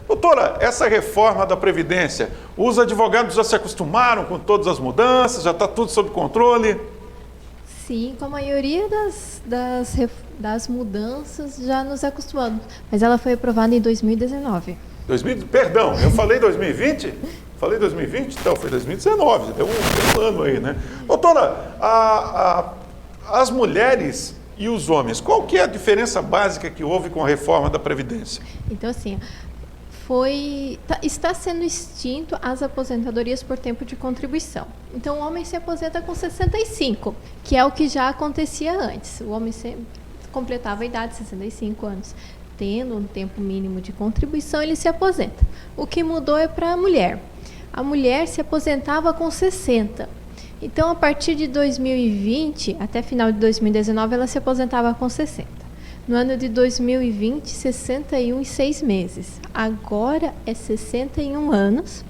Doutora, essa reforma da Previdência, os advogados já se acostumaram com todas as mudanças, já está tudo sob controle? Sim, com a maioria das mudanças já nos acostumamos, mas ela foi aprovada em 2019. Perdão, eu falei 2020? Falei 2020? Então, foi 2019, deu um ano aí, né? Doutora, as mulheres e os homens, qual que é a diferença básica que houve com a reforma da Previdência? Então, assim, está sendo extinto as aposentadorias por tempo de contribuição. Então, o homem se aposenta com 65, que é o que já acontecia antes. O homem completava a idade de 65 anos. Tendo um tempo mínimo de contribuição, ele se aposenta. O que mudou é para a mulher. A mulher se aposentava com 60. Então, a partir de 2020, até final de 2019, ela se aposentava com 60. No ano de 2020, 61 e 6 meses. Agora é 61 anos.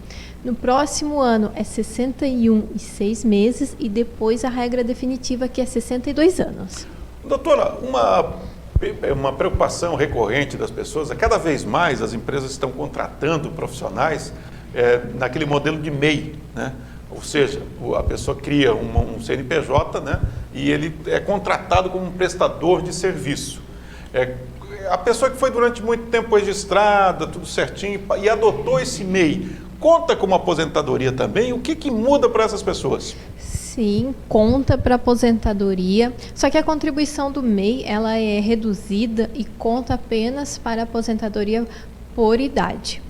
No próximo ano é 61 e 6 meses. E depois a regra definitiva, que é 62 anos. Doutora, uma preocupação recorrente das pessoas é cada vez mais as empresas estão contratando profissionais naquele modelo de MEI, né? Ou seja, a pessoa cria um CNPJ, né? E ele é contratado como um prestador de serviço. A pessoa que foi durante muito tempo registrada, tudo certinho, e adotou esse MEI, conta como aposentadoria também? O que muda para essas pessoas? Sim, conta para aposentadoria, só que a contribuição do MEI ela é reduzida e conta apenas para aposentadoria por idade.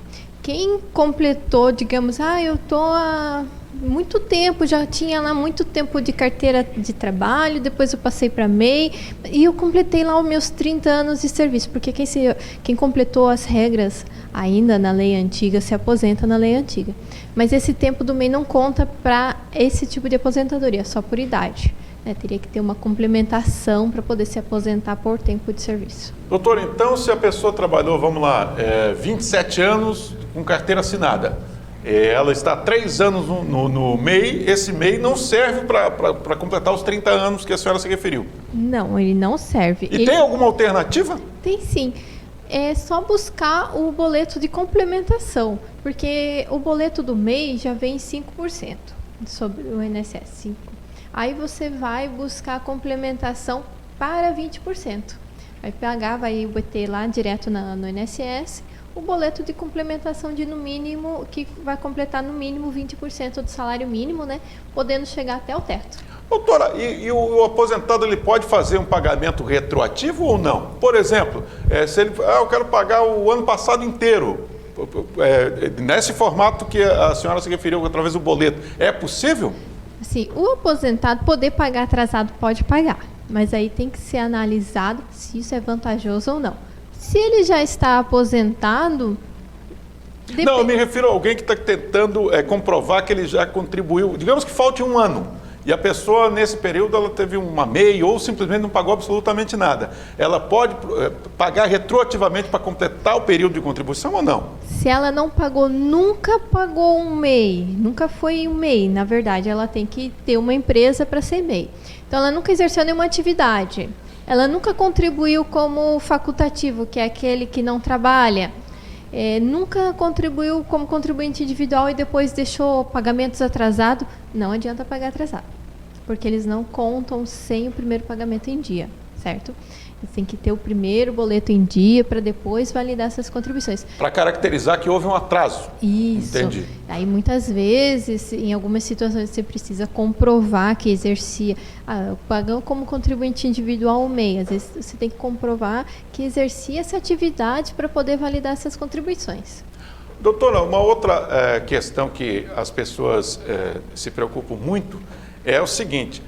Quem completou, digamos, eu estou há muito tempo, já tinha lá muito tempo de carteira de trabalho, depois eu passei para MEI e eu completei lá os meus 30 anos de serviço, porque quem completou as regras ainda na lei antiga se aposenta na lei antiga. Mas esse tempo do MEI não conta para esse tipo de aposentadoria, só por idade. Teria que ter uma complementação para poder se aposentar por tempo de serviço. Doutor, então se a pessoa trabalhou, 27 anos com carteira assinada, ela está há 3 anos no MEI, esse MEI não serve para completar os 30 anos que a senhora se referiu? Não, ele não serve. E tem alguma alternativa? Tem sim. É só buscar o boleto de complementação, porque o boleto do MEI já vem 5% sobre o INSS, 5%. Aí você vai buscar a complementação para 20%. Vai pagar, vai botar lá direto no INSS, o boleto de complementação de no mínimo, que vai completar no mínimo 20% do salário mínimo, né? Podendo chegar até o teto. Doutora, e o aposentado ele pode fazer um pagamento retroativo ou não? Por exemplo, se ele, eu quero pagar o ano passado inteiro, nesse formato que a senhora se referiu através do boleto, é possível? Assim, o aposentado poder pagar atrasado pode pagar, mas aí tem que ser analisado se isso é vantajoso ou não. Se ele já está aposentado... Não, eu me refiro a alguém que está tentando comprovar que ele já contribuiu, digamos que falte um ano, e a pessoa nesse período ela teve uma MEI ou simplesmente não pagou absolutamente nada. Ela pode pagar retroativamente para completar o período de contribuição ou não? Se ela não pagou, nunca pagou um MEI, nunca foi um MEI, na verdade, ela tem que ter uma empresa para ser MEI. Então, ela nunca exerceu nenhuma atividade. Ela nunca contribuiu como facultativo, que é aquele que não trabalha. Nunca contribuiu como contribuinte individual e depois deixou pagamentos atrasados. Não adianta pagar atrasado, porque eles não contam sem o primeiro pagamento em dia, certo? Eles têm que ter o primeiro boleto em dia para depois validar essas contribuições. Para caracterizar que houve um atraso. Isso. Entendi. Aí muitas vezes, em algumas situações, você precisa comprovar que exercia, pagando como contribuinte individual ou MEI. Às vezes você tem que comprovar que exercia essa atividade para poder validar essas contribuições. Doutora, uma outra questão que as pessoas se preocupam muito é o seguinte: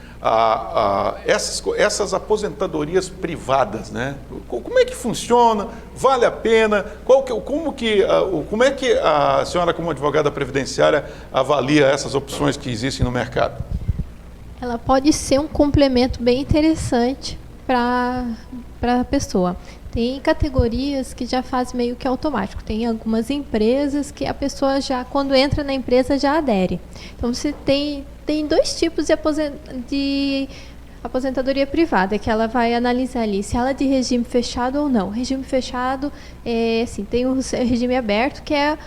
essas aposentadorias privadas, né? Como é que funciona? Vale a pena? Como é que a senhora, como advogada previdenciária, avalia essas opções que existem no mercado? Ela pode ser um complemento bem interessante para a pessoa. Tem categorias que já faz meio que automático. Tem algumas empresas que a pessoa já, quando entra na empresa, já adere. Então, você tem 2 tipos de Aposentadoria privada, que ela vai analisar ali se ela é de regime fechado ou não. Regime fechado, assim, tem o regime aberto, que é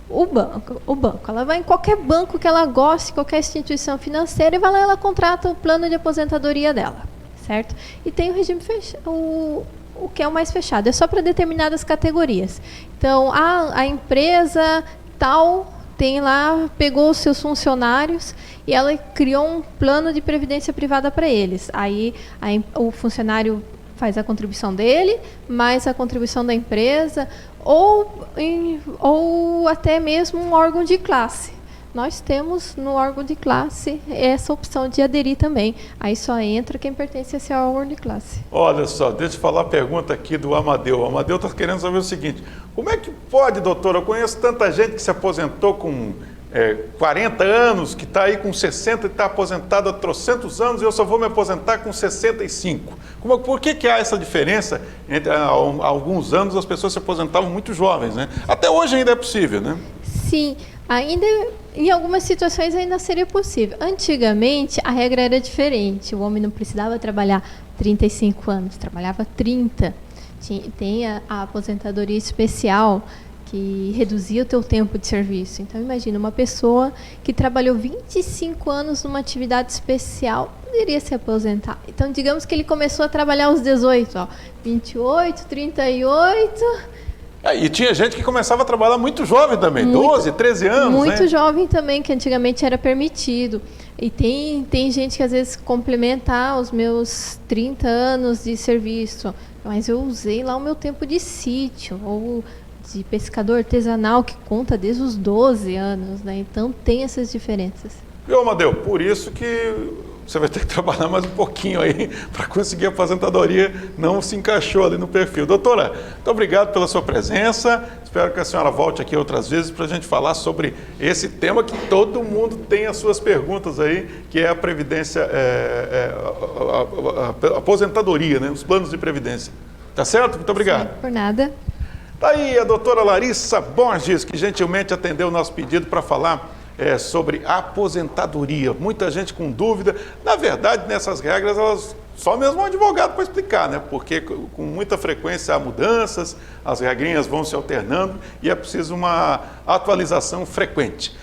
o banco. Ela vai em qualquer banco que ela goste, qualquer instituição financeira, e vai lá, ela contrata o plano de aposentadoria dela, certo? E tem o regime fechado, o que é o mais fechado, é só para determinadas categorias. Então, a empresa tal tem lá, pegou os seus funcionários e ela criou um plano de previdência privada para eles. Aí o funcionário faz a contribuição dele, mais a contribuição da empresa, ou até mesmo um órgão de classe. Nós temos no órgão de classe essa opção de aderir também. Aí só entra quem pertence a esse órgão de classe. Olha só, deixa eu falar a pergunta aqui do Amadeu. O Amadeu está querendo saber o seguinte: como é que pode, doutora? Eu conheço tanta gente que se aposentou com 40 anos, que está aí com 60 e está aposentado há trocentos anos, e eu só vou me aposentar com 65. Por que há essa diferença? Há alguns anos as pessoas se aposentavam muito jovens, né? Até hoje ainda é possível, né? Sim, ainda em algumas situações ainda seria possível. Antigamente a regra era diferente, o homem não precisava trabalhar 35 anos, trabalhava 30. Tem a aposentadoria especial, que reduzia o teu tempo de serviço. Então, imagina, uma pessoa que trabalhou 25 anos numa atividade especial, poderia se aposentar. Então, digamos que ele começou a trabalhar aos 18, 28, 38... E tinha gente que começava a trabalhar muito jovem também, 12, 13 anos, muito né? jovem também, que antigamente era permitido. E tem gente que às vezes complementa os meus 30 anos de serviço, mas eu usei lá o meu tempo de sítio, ou de pescador artesanal, que conta desde os 12 anos, né? Então tem essas diferenças. Viu, Amadeu? Por isso que você vai ter que trabalhar mais um pouquinho aí para conseguir a aposentadoria, não se encaixou ali no perfil. Doutora, muito obrigado pela sua presença, espero que a senhora volte aqui outras vezes para a gente falar sobre esse tema que todo mundo tem as suas perguntas aí, que é a previdência, a aposentadoria, né? Os planos de previdência. Tá certo? Muito obrigado. Sim, por nada. Tá aí a doutora Larissa Borges, que gentilmente atendeu o nosso pedido para falar sobre aposentadoria. Muita gente com dúvida. Na verdade, nessas regras, só mesmo um advogado para explicar, né? Porque com muita frequência há mudanças, as regrinhas vão se alternando e é preciso uma atualização frequente.